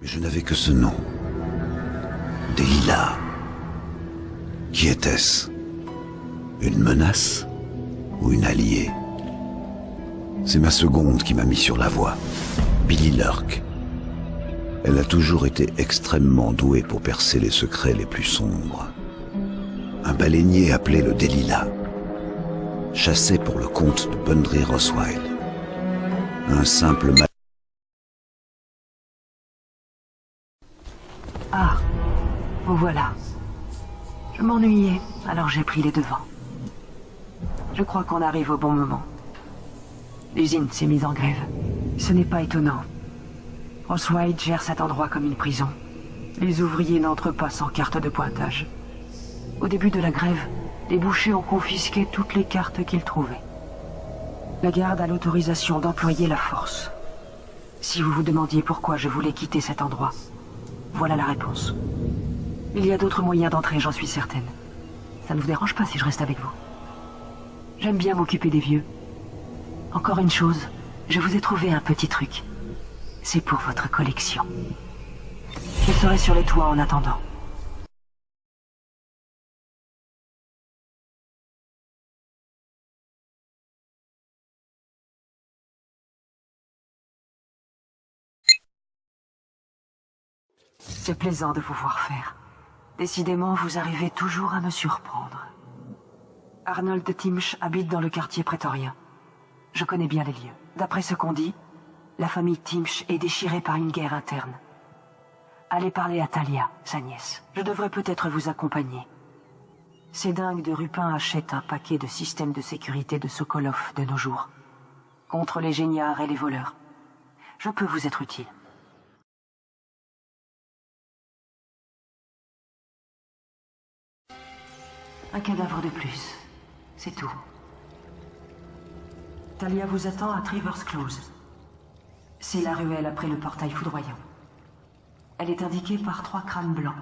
Je n'avais que ce nom. Delilah. Qui était-ce? Une menace ou une alliée? C'est ma seconde qui m'a mis sur la voie, Billy Lurk. Elle a toujours été extrêmement douée pour percer les secrets les plus sombres. Un baleinier appelé le Delilah chassait pour le compte de Bundry Roswell. Un simple Ah, vous voilà. Je m'ennuyais, alors j'ai pris les devants. Je crois qu'on arrive au bon moment. L'usine s'est mise en grève. Ce n'est pas étonnant. Roswell gère cet endroit comme une prison. Les ouvriers n'entrent pas sans carte de pointage. Au début de la grève, les bouchers ont confisqué toutes les cartes qu'ils trouvaient. La garde a l'autorisation d'employer la force. Si vous vous demandiez pourquoi je voulais quitter cet endroit, voilà la réponse. Il y a d'autres moyens d'entrer, j'en suis certaine. Ça ne vous dérange pas si je reste avec vous? J'aime bien m'occuper des vieux. Encore une chose, je vous ai trouvé un petit truc. C'est pour votre collection. Je serai sur les toits en attendant. C'est plaisant de vous voir faire. Décidément, vous arrivez toujours à me surprendre. Arnold Timsh habite dans le quartier prétorien. Je connais bien les lieux. D'après ce qu'on dit, la famille Timsh est déchirée par une guerre interne. Allez parler à Talia, sa nièce. Je devrais peut-être vous accompagner. Ces dingues de Rupin achètent un paquet de systèmes de sécurité de Sokolov de nos jours. Contre les géniards et les voleurs. Je peux vous être utile. Un cadavre de plus. C'est tout. Talia vous attend à Trivers Close. C'est la ruelle après le portail foudroyant. Elle est indiquée par 3 crânes blancs.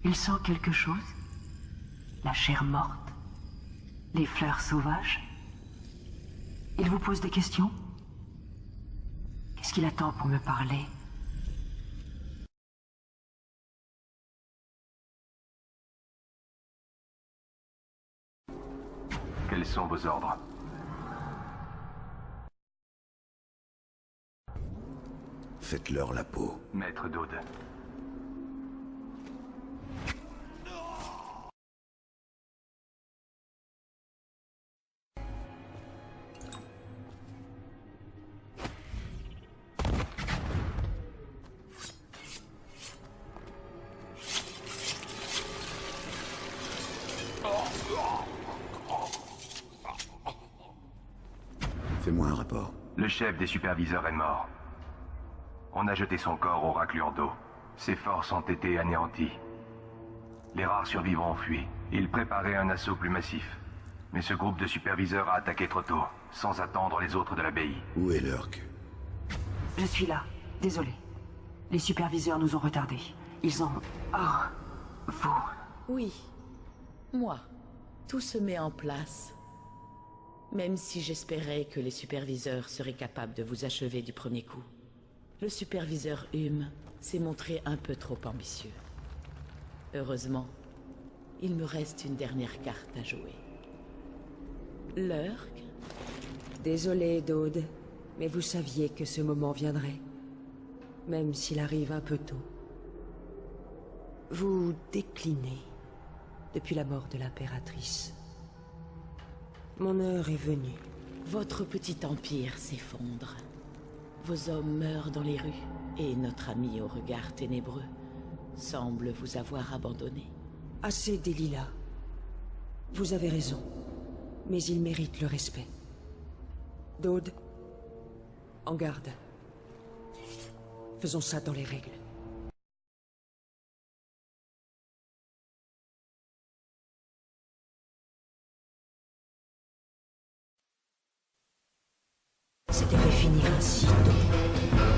Il sent quelque chose? La chair morte? Les fleurs sauvages? Il vous pose des questions? Qu'est-ce qu'il attend pour me parler? Quels sont vos ordres? Faites-leur la peau. Maître Dode. Fais-moi un rapport. Le chef des superviseurs est mort. On a jeté son corps au raclure d'eau. Ses forces ont été anéanties. Les rares survivants ont fui. Ils préparaient un assaut plus massif. Mais ce groupe de superviseurs a attaqué trop tôt, sans attendre les autres de l'abbaye. Où est Lurk? Je suis là. Désolé. Les superviseurs nous ont retardés. Ils ont... Oh... Vous... Oui. Moi. Tout se met en place. Même si j'espérais que les superviseurs seraient capables de vous achever du premier coup. Le superviseur Hume s'est montré un peu trop ambitieux. Heureusement, il me reste une dernière carte à jouer. Lurk? Désolé, Dode, mais vous saviez que ce moment viendrait. Même s'il arrive un peu tôt. Vous déclinez depuis la mort de l'impératrice. Mon heure est venue. Votre petit empire s'effondre. Vos hommes meurent dans les rues, et notre ami au regard ténébreux semble vous avoir abandonné. Assez, Delilah. Vous avez raison, mais il mérite le respect. Dode, en garde. Faisons ça dans les règles. Ça devait finir ainsi, Dode.